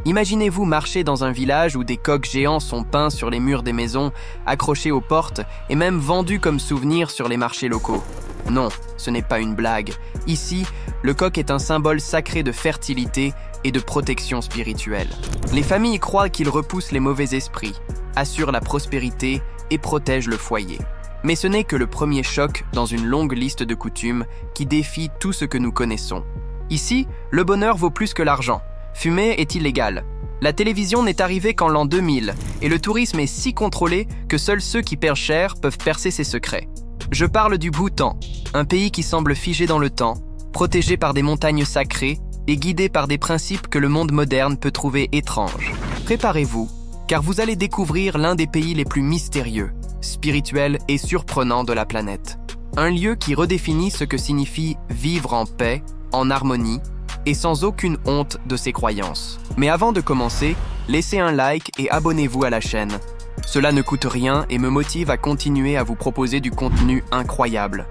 Imaginez-vous marcher dans un village où des coqs géants sont peints sur les murs des maisons, accrochés aux portes et même vendus comme souvenirs sur les marchés locaux. Non, ce n'est pas une blague. Ici, le coq est un symbole sacré de fertilité et de protection spirituelle. Les familles croient qu'il repousse les mauvais esprits, assure la prospérité et protège le foyer. Mais ce n'est que le premier choc dans une longue liste de coutumes qui défie tout ce que nous connaissons. Ici, le bonheur vaut plus que l'argent. Fumer est illégal. La télévision n'est arrivée qu'en l'an 2000 et le tourisme est si contrôlé que seuls ceux qui perdent cher peuvent percer ses secrets. Je parle du Bhoutan, un pays qui semble figé dans le temps, protégé par des montagnes sacrées et guidé par des principes que le monde moderne peut trouver étranges. Préparez-vous, car vous allez découvrir l'un des pays les plus mystérieux, spirituels et surprenants de la planète. Un lieu qui redéfinit ce que signifie vivre en paix, en harmonie et sans aucune honte de ses croyances. Mais avant de commencer, laissez un like et abonnez-vous à la chaîne. Cela ne coûte rien et me motive à continuer à vous proposer du contenu incroyable.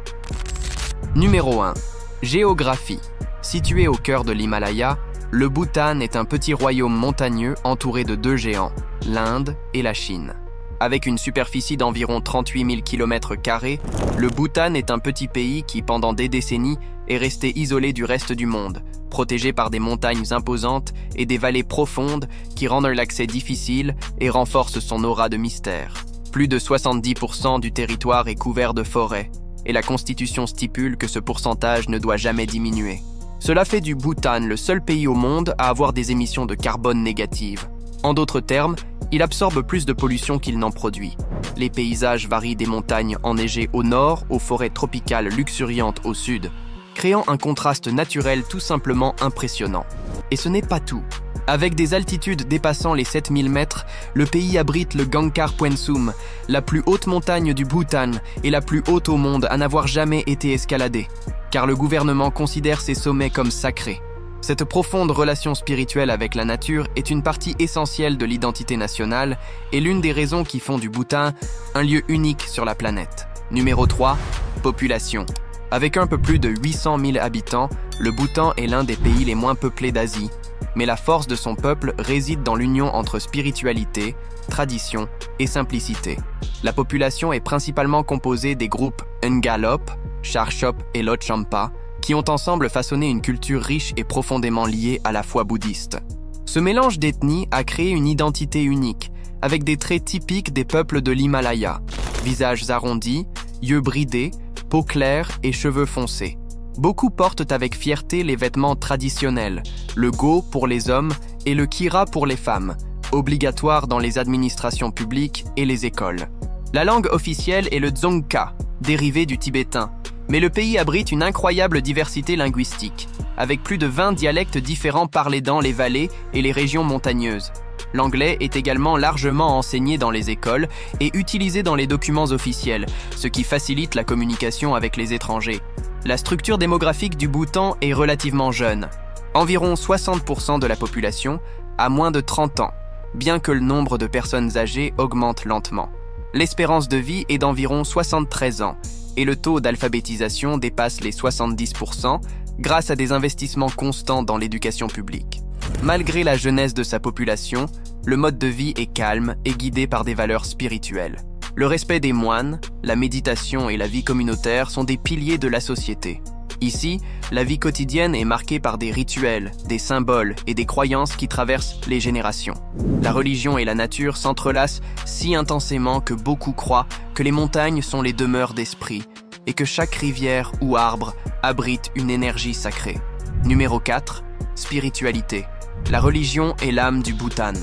Numéro 1. Géographie. Situé au cœur de l'Himalaya, le Bhoutan est un petit royaume montagneux entouré de deux géants, l'Inde et la Chine. Avec une superficie d'environ 38 000 km², le Bhoutan est un petit pays qui, pendant des décennies, est resté isolé du reste du monde, protégé par des montagnes imposantes et des vallées profondes qui rendent l'accès difficile et renforcent son aura de mystère. Plus de 70% du territoire est couvert de forêts, et la Constitution stipule que ce pourcentage ne doit jamais diminuer. Cela fait du Bhoutan le seul pays au monde à avoir des émissions de carbone négatives. En d'autres termes, il absorbe plus de pollution qu'il n'en produit. Les paysages varient des montagnes enneigées au nord aux forêts tropicales luxuriantes au sud, créant un contraste naturel tout simplement impressionnant. Et ce n'est pas tout. Avec des altitudes dépassant les 7000 mètres, le pays abrite le Gangkhar Puensum, la plus haute montagne du Bhoutan et la plus haute au monde à n'avoir jamais été escaladée, car le gouvernement considère ces sommets comme sacrés. Cette profonde relation spirituelle avec la nature est une partie essentielle de l'identité nationale et l'une des raisons qui font du Bhoutan un lieu unique sur la planète. Numéro 3. Population. Avec un peu plus de 800 000 habitants, le Bhoutan est l'un des pays les moins peuplés d'Asie, mais la force de son peuple réside dans l'union entre spiritualité, tradition et simplicité. La population est principalement composée des groupes Ngalop, Charchop et Lhotshampa, qui ont ensemble façonné une culture riche et profondément liée à la foi bouddhiste. Ce mélange d'ethnies a créé une identité unique, avec des traits typiques des peuples de l'Himalaya. Visages arrondis, yeux bridés, peau claire et cheveux foncés. Beaucoup portent avec fierté les vêtements traditionnels, le go pour les hommes et le kira pour les femmes, obligatoires dans les administrations publiques et les écoles. La langue officielle est le dzongkha, dérivé du tibétain, mais le pays abrite une incroyable diversité linguistique, avec plus de 20 dialectes différents parlés dans les vallées et les régions montagneuses. L'anglais est également largement enseigné dans les écoles et utilisé dans les documents officiels, ce qui facilite la communication avec les étrangers. La structure démographique du Bhoutan est relativement jeune. Environ 60% de la population a moins de 30 ans, bien que le nombre de personnes âgées augmente lentement. L'espérance de vie est d'environ 73 ans, et le taux d'alphabétisation dépasse les 70% grâce à des investissements constants dans l'éducation publique. Malgré la jeunesse de sa population, le mode de vie est calme et guidé par des valeurs spirituelles. Le respect des moines, la méditation et la vie communautaire sont des piliers de la société. Ici, la vie quotidienne est marquée par des rituels, des symboles et des croyances qui traversent les générations. La religion et la nature s'entrelacent si intensément que beaucoup croient que les montagnes sont les demeures d'esprit et que chaque rivière ou arbre abrite une énergie sacrée. Numéro 4. Spiritualité. La religion est l'âme du Bhoutan.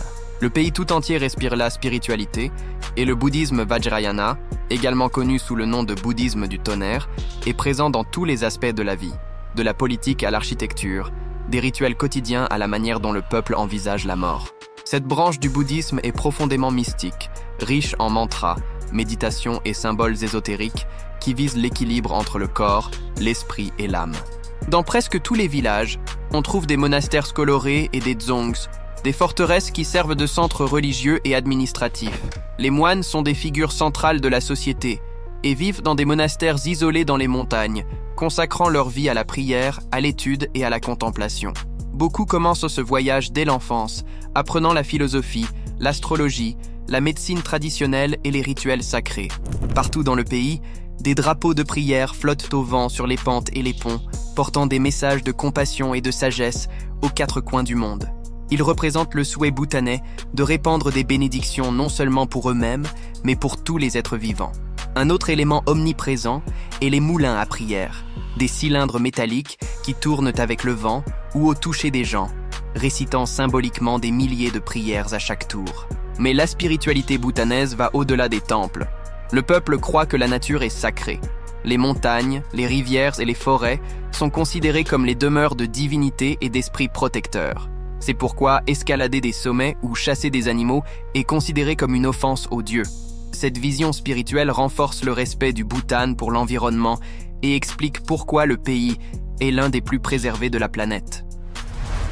Le pays tout entier respire la spiritualité et le bouddhisme Vajrayana, également connu sous le nom de bouddhisme du tonnerre, est présent dans tous les aspects de la vie, de la politique à l'architecture, des rituels quotidiens à la manière dont le peuple envisage la mort. Cette branche du bouddhisme est profondément mystique, riche en mantras, méditations et symboles ésotériques qui visent l'équilibre entre le corps, l'esprit et l'âme. Dans presque tous les villages, on trouve des monastères colorés et des dzongs, des forteresses qui servent de centres religieux et administratifs. Les moines sont des figures centrales de la société et vivent dans des monastères isolés dans les montagnes, consacrant leur vie à la prière, à l'étude et à la contemplation. beaucoup commencent ce voyage dès l'enfance, apprenant la philosophie, l'astrologie, la médecine traditionnelle et les rituels sacrés. Partout dans le pays, des drapeaux de prière flottent au vent sur les pentes et les ponts, portant des messages de compassion et de sagesse aux quatre coins du monde. Ils représentent le souhait bhoutanais de répandre des bénédictions non seulement pour eux-mêmes, mais pour tous les êtres vivants. Un autre élément omniprésent est les moulins à prière, des cylindres métalliques qui tournent avec le vent ou au toucher des gens, récitant symboliquement des milliers de prières à chaque tour. Mais la spiritualité bhoutanaise va au-delà des temples. Le peuple croit que la nature est sacrée. Les montagnes, les rivières et les forêts sont considérées comme les demeures de divinités et d'esprits protecteurs. C'est pourquoi escalader des sommets ou chasser des animaux est considéré comme une offense aux dieux. Cette vision spirituelle renforce le respect du Bhoutan pour l'environnement et explique pourquoi le pays est l'un des plus préservés de la planète.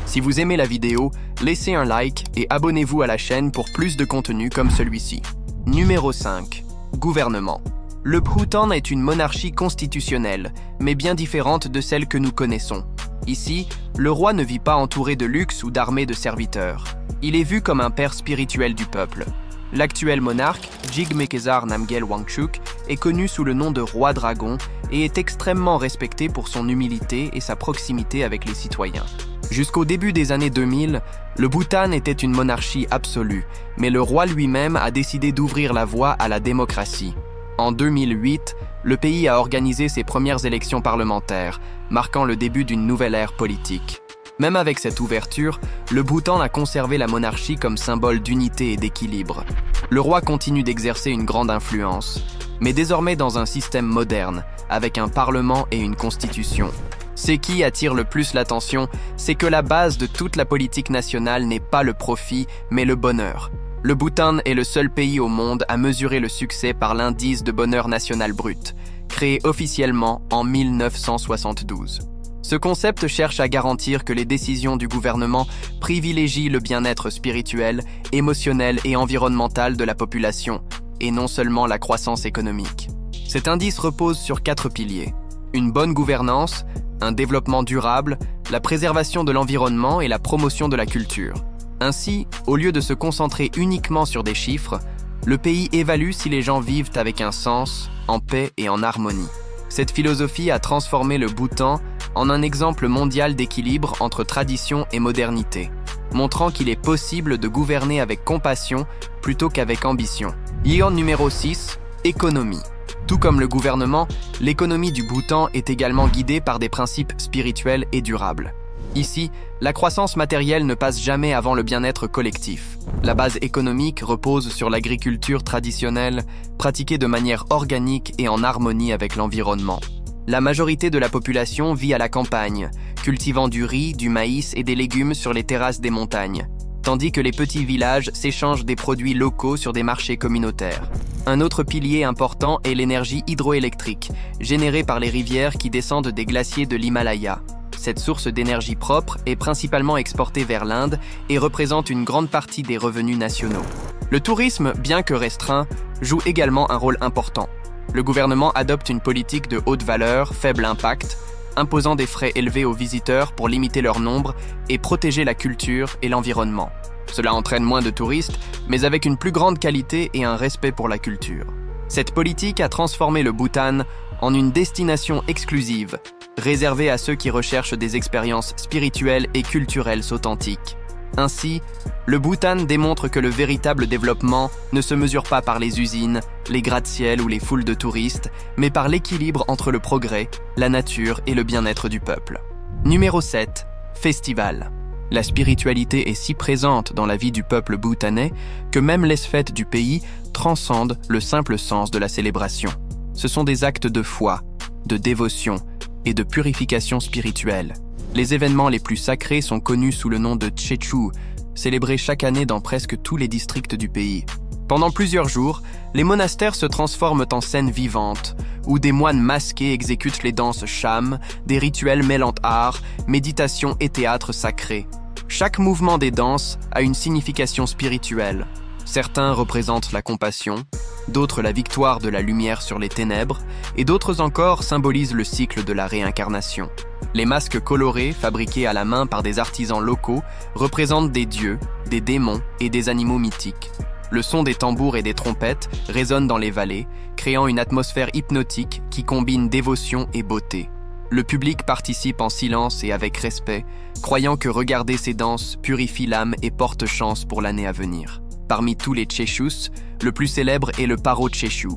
Si vous aimez la vidéo, laissez un like et abonnez-vous à la chaîne pour plus de contenu comme celui-ci. Numéro 5. Gouvernement. Le Bhoutan est une monarchie constitutionnelle, mais bien différente de celle que nous connaissons. Ici, le roi ne vit pas entouré de luxe ou d'armées de serviteurs. Il est vu comme un père spirituel du peuple. L'actuel monarque, Jigme-Khesar Namgyel Wangchuk, est connu sous le nom de roi dragon et est extrêmement respecté pour son humilité et sa proximité avec les citoyens. Jusqu'au début des années 2000, le Bhoutan était une monarchie absolue, mais le roi lui-même a décidé d'ouvrir la voie à la démocratie. En 2008, le pays a organisé ses premières élections parlementaires, marquant le début d'une nouvelle ère politique. Même avec cette ouverture, le Bhoutan a conservé la monarchie comme symbole d'unité et d'équilibre. Le roi continue d'exercer une grande influence, mais désormais dans un système moderne, avec un parlement et une constitution. Ce qui attire le plus l'attention, c'est que la base de toute la politique nationale n'est pas le profit, mais le bonheur. Le Bhoutan est le seul pays au monde à mesurer le succès par l'indice de bonheur national brut, créé officiellement en 1972. Ce concept cherche à garantir que les décisions du gouvernement privilégient le bien-être spirituel, émotionnel et environnemental de la population, et non seulement la croissance économique. Cet indice repose sur 4 piliers: une bonne gouvernance, un développement durable, la préservation de l'environnement et la promotion de la culture. Ainsi, au lieu de se concentrer uniquement sur des chiffres, le pays évalue si les gens vivent avec un sens, en paix et en harmonie. Cette philosophie a transformé le Bhoutan en un exemple mondial d'équilibre entre tradition et modernité, montrant qu'il est possible de gouverner avec compassion plutôt qu'avec ambition. Yeon numéro 6, économie. Tout comme le gouvernement, l'économie du Bhoutan est également guidée par des principes spirituels et durables. Ici, la croissance matérielle ne passe jamais avant le bien-être collectif. La base économique repose sur l'agriculture traditionnelle, pratiquée de manière organique et en harmonie avec l'environnement. La majorité de la population vit à la campagne, cultivant du riz, du maïs et des légumes sur les terrasses des montagnes, tandis que les petits villages s'échangent des produits locaux sur des marchés communautaires. Un autre pilier important est l'énergie hydroélectrique, générée par les rivières qui descendent des glaciers de l'Himalaya. Cette source d'énergie propre est principalement exportée vers l'Inde et représente une grande partie des revenus nationaux. Le tourisme, bien que restreint, joue également un rôle important. Le gouvernement adopte une politique de haute valeur, faible impact, imposant des frais élevés aux visiteurs pour limiter leur nombre et protéger la culture et l'environnement. Cela entraîne moins de touristes, mais avec une plus grande qualité et un respect pour la culture. Cette politique a transformé le Bhoutan en une destination exclusive, réservée à ceux qui recherchent des expériences spirituelles et culturelles authentiques. Ainsi, le Bhoutan démontre que le véritable développement ne se mesure pas par les usines, les gratte-ciel ou les foules de touristes, mais par l'équilibre entre le progrès, la nature et le bien-être du peuple. Numéro 7. Festival. La spiritualité est si présente dans la vie du peuple bhoutanais que même les fêtes du pays transcendent le simple sens de la célébration. Ce sont des actes de foi, de dévotion et de purification spirituelle. Les événements les plus sacrés sont connus sous le nom de Chechu, célébrés chaque année dans presque tous les districts du pays. Pendant plusieurs jours, les monastères se transforment en scènes vivantes, où des moines masqués exécutent les danses cham, des rituels mêlant art, méditation et théâtre sacré. Chaque mouvement des danses a une signification spirituelle. Certains représentent la compassion, d'autres la victoire de la lumière sur les ténèbres, et d'autres encore symbolisent le cycle de la réincarnation. Les masques colorés, fabriqués à la main par des artisans locaux, représentent des dieux, des démons et des animaux mythiques. Le son des tambours et des trompettes résonne dans les vallées, créant une atmosphère hypnotique qui combine dévotion et beauté. Le public participe en silence et avec respect, croyant que regarder ces danses purifie l'âme et porte chance pour l'année à venir. Parmi tous les Tcheshus, le plus célèbre est le Paro Tcheshu,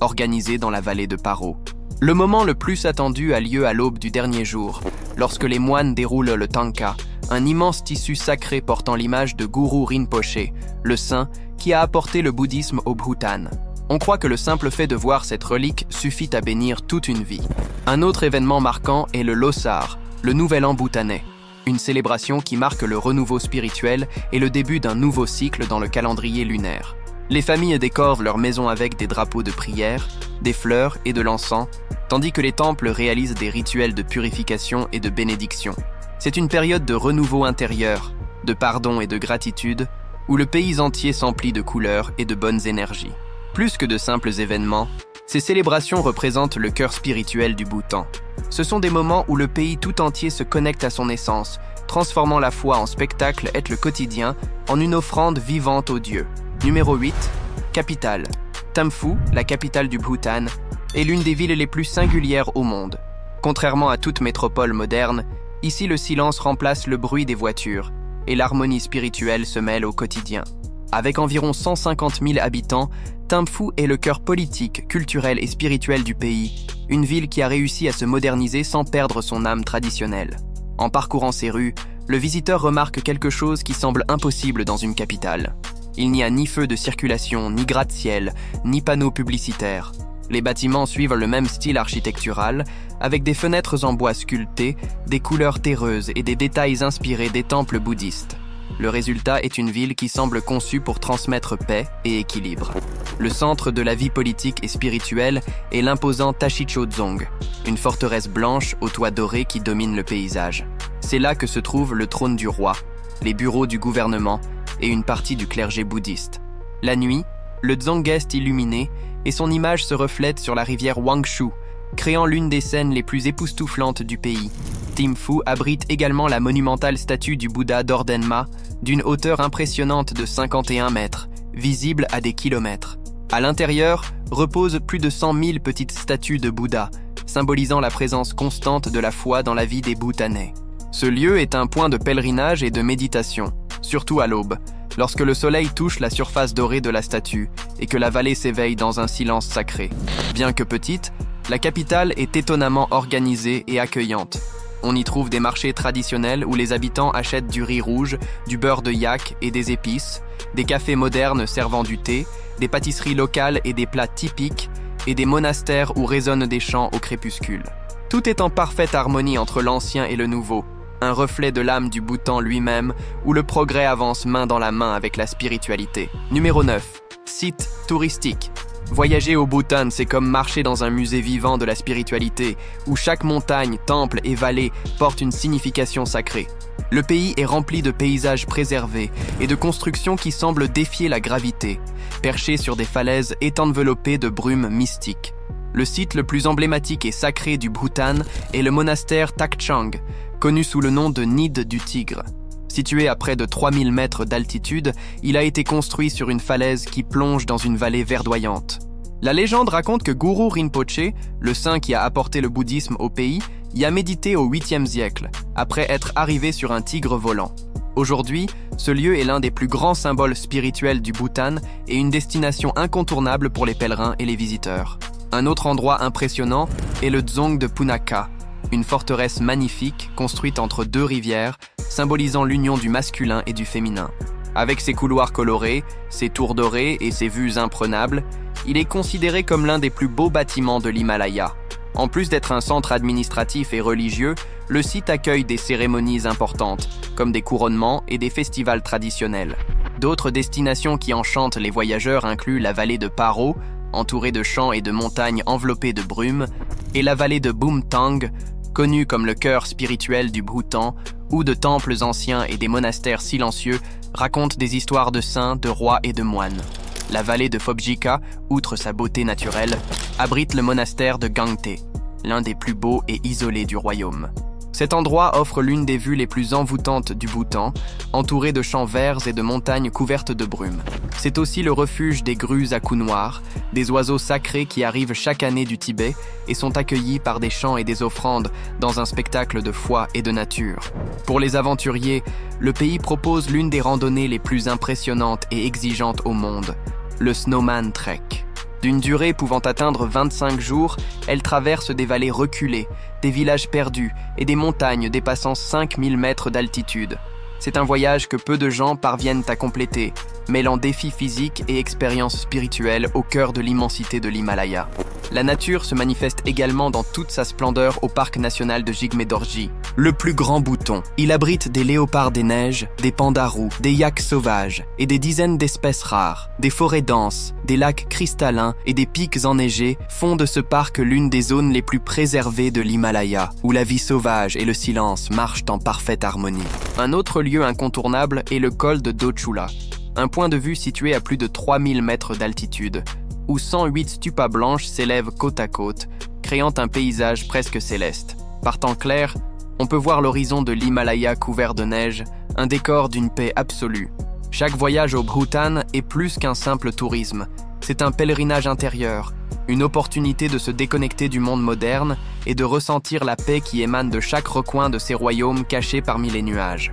organisé dans la vallée de Paro. Le moment le plus attendu a lieu à l'aube du dernier jour, lorsque les moines déroulent le tanka, un immense tissu sacré portant l'image de Guru Rinpoché, le saint qui a apporté le bouddhisme au Bhoutan. On croit que le simple fait de voir cette relique suffit à bénir toute une vie. Un autre événement marquant est le Losar, le Nouvel An bhoutanais, une célébration qui marque le renouveau spirituel et le début d'un nouveau cycle dans le calendrier lunaire. Les familles décorent leurs maisons avec des drapeaux de prière, des fleurs et de l'encens, tandis que les temples réalisent des rituels de purification et de bénédiction. C'est une période de renouveau intérieur, de pardon et de gratitude, où le pays entier s'emplit de couleurs et de bonnes énergies. Plus que de simples événements, ces célébrations représentent le cœur spirituel du Bhoutan. Ce sont des moments où le pays tout entier se connecte à son essence, transformant la foi en spectacle et le quotidien en une offrande vivante aux dieux. Numéro 8. Capitale. Thimphu, la capitale du Bhoutan, est l'une des villes les plus singulières au monde. Contrairement à toute métropole moderne, ici le silence remplace le bruit des voitures et l'harmonie spirituelle se mêle au quotidien. Avec environ 150 000 habitants, Thimphu est le cœur politique, culturel et spirituel du pays, une ville qui a réussi à se moderniser sans perdre son âme traditionnelle. En parcourant ses rues, le visiteur remarque quelque chose qui semble impossible dans une capitale. Il n'y a ni feu de circulation, ni gratte-ciel, ni panneaux publicitaires. Les bâtiments suivent le même style architectural, avec des fenêtres en bois sculpté, des couleurs terreuses et des détails inspirés des temples bouddhistes. Le résultat est une ville qui semble conçue pour transmettre paix et équilibre. Le centre de la vie politique et spirituelle est l'imposant Tashitsho-Dzong, une forteresse blanche aux toits dorés qui domine le paysage. C'est là que se trouve le trône du roi, les bureaux du gouvernement et une partie du clergé bouddhiste. La nuit, le Dzong est illuminé et son image se reflète sur la rivière Wangshu, créant l'une des scènes les plus époustouflantes du pays. Thimphu abrite également la monumentale statue du Bouddha d'Ordenma, d'une hauteur impressionnante de 51 mètres, visible à des kilomètres. À l'intérieur reposent plus de 100 000 petites statues de Bouddha, symbolisant la présence constante de la foi dans la vie des Bhoutanais. Ce lieu est un point de pèlerinage et de méditation, surtout à l'aube, lorsque le soleil touche la surface dorée de la statue et que la vallée s'éveille dans un silence sacré. Bien que petite, la capitale est étonnamment organisée et accueillante. On y trouve des marchés traditionnels où les habitants achètent du riz rouge, du beurre de yak et des épices, des cafés modernes servant du thé, des pâtisseries locales et des plats typiques, et des monastères où résonnent des chants au crépuscule. Tout est en parfaite harmonie entre l'ancien et le nouveau, un reflet de l'âme du Bhoutan lui-même, où le progrès avance main dans la main avec la spiritualité. Numéro 9. Site touristique. Voyager au Bhoutan, c'est comme marcher dans un musée vivant de la spiritualité, où chaque montagne, temple et vallée porte une signification sacrée. Le pays est rempli de paysages préservés et de constructions qui semblent défier la gravité, perchées sur des falaises est enveloppées de brumes mystiques. Le site le plus emblématique et sacré du Bhoutan est le monastère Takchang, connu sous le nom de Nid du Tigre. Situé à près de 3000 mètres d'altitude, il a été construit sur une falaise qui plonge dans une vallée verdoyante. La légende raconte que Guru Rinpoché, le saint qui a apporté le bouddhisme au pays, y a médité au 8e siècle, après être arrivé sur un tigre volant. Aujourd'hui, ce lieu est l'un des plus grands symboles spirituels du Bhoutan et une destination incontournable pour les pèlerins et les visiteurs. Un autre endroit impressionnant est le Dzong de Punakha, une forteresse magnifique construite entre deux rivières, symbolisant l'union du masculin et du féminin. Avec ses couloirs colorés, ses tours dorées et ses vues imprenables, il est considéré comme l'un des plus beaux bâtiments de l'Himalaya. En plus d'être un centre administratif et religieux, le site accueille des cérémonies importantes, comme des couronnements et des festivals traditionnels. D'autres destinations qui enchantent les voyageurs incluent la vallée de Paro, entourée de champs et de montagnes enveloppées de brume, et la vallée de Bumthang, connue comme le cœur spirituel du Bhoutan, où de temples anciens et des monastères silencieux racontent des histoires de saints, de rois et de moines. La vallée de Phobjikha, outre sa beauté naturelle, abrite le monastère de Gangte, l'un des plus beaux et isolés du royaume. Cet endroit offre l'une des vues les plus envoûtantes du Bhoutan, entouré de champs verts et de montagnes couvertes de brume. C'est aussi le refuge des grues à cou noir, des oiseaux sacrés qui arrivent chaque année du Tibet et sont accueillis par des chants et des offrandes dans un spectacle de foi et de nature. Pour les aventuriers, le pays propose l'une des randonnées les plus impressionnantes et exigeantes au monde, le Snowman Trek. D'une durée pouvant atteindre 25 jours, elle traverse des vallées reculées, des villages perdus et des montagnes dépassant 5000 mètres d'altitude. C'est un voyage que peu de gens parviennent à compléter, mêlant défis physiques et expériences spirituelles au cœur de l'immensité de l'Himalaya. La nature se manifeste également dans toute sa splendeur au parc national de Jigme Dorji, le plus grand Bhoutan. Il abrite des léopards des neiges, des pandas roux, des yaks sauvages et des dizaines d'espèces rares. Des forêts denses, des lacs cristallins et des pics enneigés font de ce parc l'une des zones les plus préservées de l'Himalaya, où la vie sauvage et le silence marchent en parfaite harmonie. Un autre lieu incontournable est le col de Dochula, un point de vue situé à plus de 3000 mètres d'altitude, où 108 stupas blanches s'élèvent côte à côte, créant un paysage presque céleste. Par temps clair, on peut voir l'horizon de l'Himalaya couvert de neige, un décor d'une paix absolue. Chaque voyage au Bhoutan est plus qu'un simple tourisme. C'est un pèlerinage intérieur, une opportunité de se déconnecter du monde moderne et de ressentir la paix qui émane de chaque recoin de ces royaumes cachés parmi les nuages.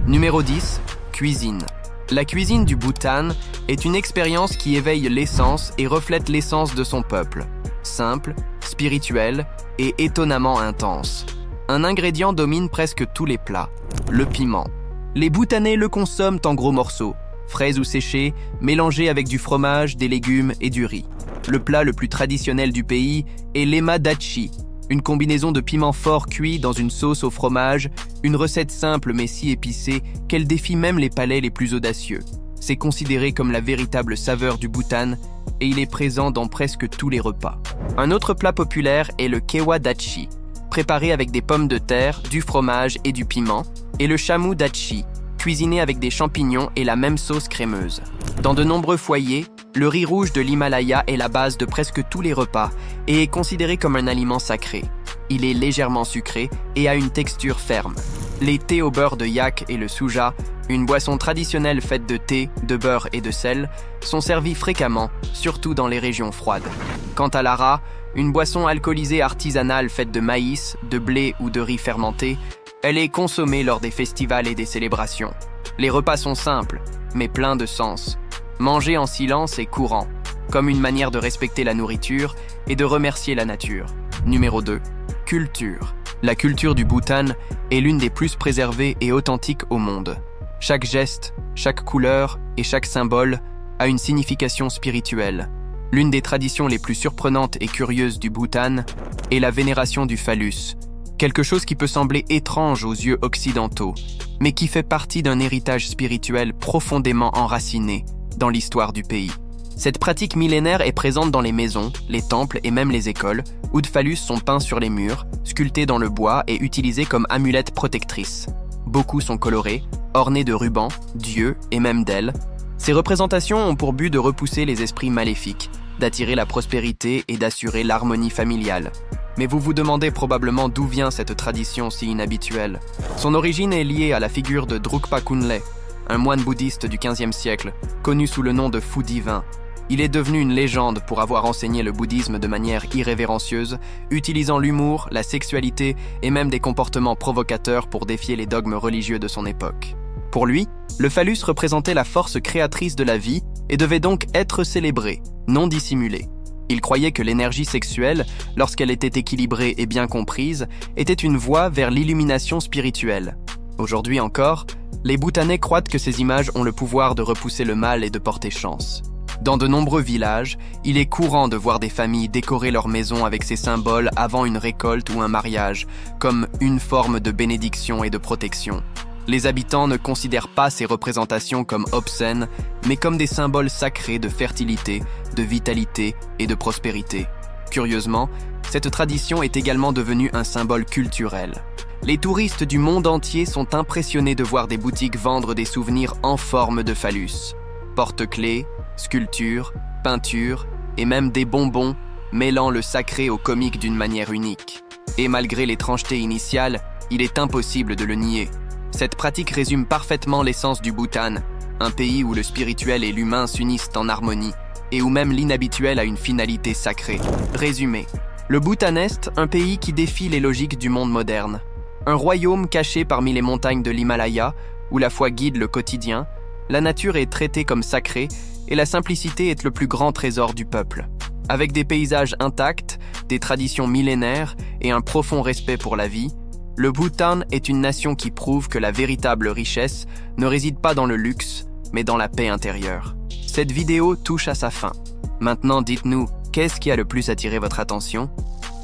Numéro 10. Cuisine. La cuisine du Bhoutan est une expérience qui éveille l'essence et reflète l'essence de son peuple. Simple, spirituelle et étonnamment intense. Un ingrédient domine presque tous les plats, le piment. Les Bhoutanais le consomment en gros morceaux, frais ou séchés, mélangés avec du fromage, des légumes et du riz. Le plat le plus traditionnel du pays est l'ema dachi, une combinaison de piments forts cuits dans une sauce au fromage, une recette simple mais si épicée qu'elle défie même les palais les plus audacieux. C'est considéré comme la véritable saveur du Bhoutan et il est présent dans presque tous les repas. Un autre plat populaire est le kewa dachi, préparé avec des pommes de terre, du fromage et du piment, et le chamu dachi, cuisiné avec des champignons et la même sauce crémeuse. Dans de nombreux foyers, le riz rouge de l'Himalaya est la base de presque tous les repas et est considéré comme un aliment sacré. Il est légèrement sucré et a une texture ferme. Les thés au beurre de yak et le suja, une boisson traditionnelle faite de thé, de beurre et de sel, sont servis fréquemment, surtout dans les régions froides. Quant à l'ara, une boisson alcoolisée artisanale faite de maïs, de blé ou de riz fermenté, elle est consommée lors des festivals et des célébrations. Les repas sont simples, mais pleins de sens. Manger en silence est courant, comme une manière de respecter la nourriture et de remercier la nature. Numéro 2. Culture. La culture du Bhoutan est l'une des plus préservées et authentiques au monde. Chaque geste, chaque couleur et chaque symbole a une signification spirituelle. L'une des traditions les plus surprenantes et curieuses du Bhoutan est la vénération du phallus, quelque chose qui peut sembler étrange aux yeux occidentaux, mais qui fait partie d'un héritage spirituel profondément enraciné dans l'histoire du pays. Cette pratique millénaire est présente dans les maisons, les temples et même les écoles, où de phallus sont peints sur les murs, sculptés dans le bois et utilisés comme amulettes protectrices. Beaucoup sont colorés, ornés de rubans, d'yeux et même d'ailes. Ces représentations ont pour but de repousser les esprits maléfiques, d'attirer la prospérité et d'assurer l'harmonie familiale. Mais vous vous demandez probablement d'où vient cette tradition si inhabituelle. Son origine est liée à la figure de Drukpa Kunle, un moine bouddhiste du XVe siècle, connu sous le nom de fou divin. Il est devenu une légende pour avoir enseigné le bouddhisme de manière irrévérencieuse, utilisant l'humour, la sexualité et même des comportements provocateurs pour défier les dogmes religieux de son époque. Pour lui, le phallus représentait la force créatrice de la vie et devait donc être célébré, non dissimulé. Il croyait que l'énergie sexuelle, lorsqu'elle était équilibrée et bien comprise, était une voie vers l'illumination spirituelle. Aujourd'hui encore, les Bhoutanais croient que ces images ont le pouvoir de repousser le mal et de porter chance. Dans de nombreux villages, il est courant de voir des familles décorer leur maison avec ces symboles avant une récolte ou un mariage, comme une forme de bénédiction et de protection. Les habitants ne considèrent pas ces représentations comme obscènes, mais comme des symboles sacrés de fertilité, de vitalité et de prospérité. Curieusement, cette tradition est également devenue un symbole culturel. Les touristes du monde entier sont impressionnés de voir des boutiques vendre des souvenirs en forme de phallus. Porte-clés, sculptures, peintures et même des bonbons, mêlant le sacré au comique d'une manière unique. Et malgré l'étrangeté initiale, Il est impossible de le nier. Cette pratique résume parfaitement l'essence du Bhoutan, un pays où le spirituel et l'humain s'unissent en harmonie, et où même l'inhabituel a une finalité sacrée. Résumé. Le Bhoutan est un pays qui défie les logiques du monde moderne. Un royaume caché parmi les montagnes de l'Himalaya, où la foi guide le quotidien, la nature est traitée comme sacrée, et la simplicité est le plus grand trésor du peuple. Avec des paysages intacts, des traditions millénaires et un profond respect pour la vie, le Bhoutan est une nation qui prouve que la véritable richesse ne réside pas dans le luxe, mais dans la paix intérieure. Cette vidéo touche à sa fin. Maintenant, dites-nous, qu'est-ce qui a le plus attiré votre attention?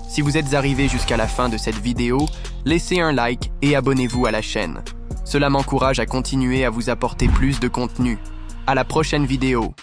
Si vous êtes arrivé jusqu'à la fin de cette vidéo, laissez un like et abonnez-vous à la chaîne. Cela m'encourage à continuer à vous apporter plus de contenu. À la prochaine vidéo.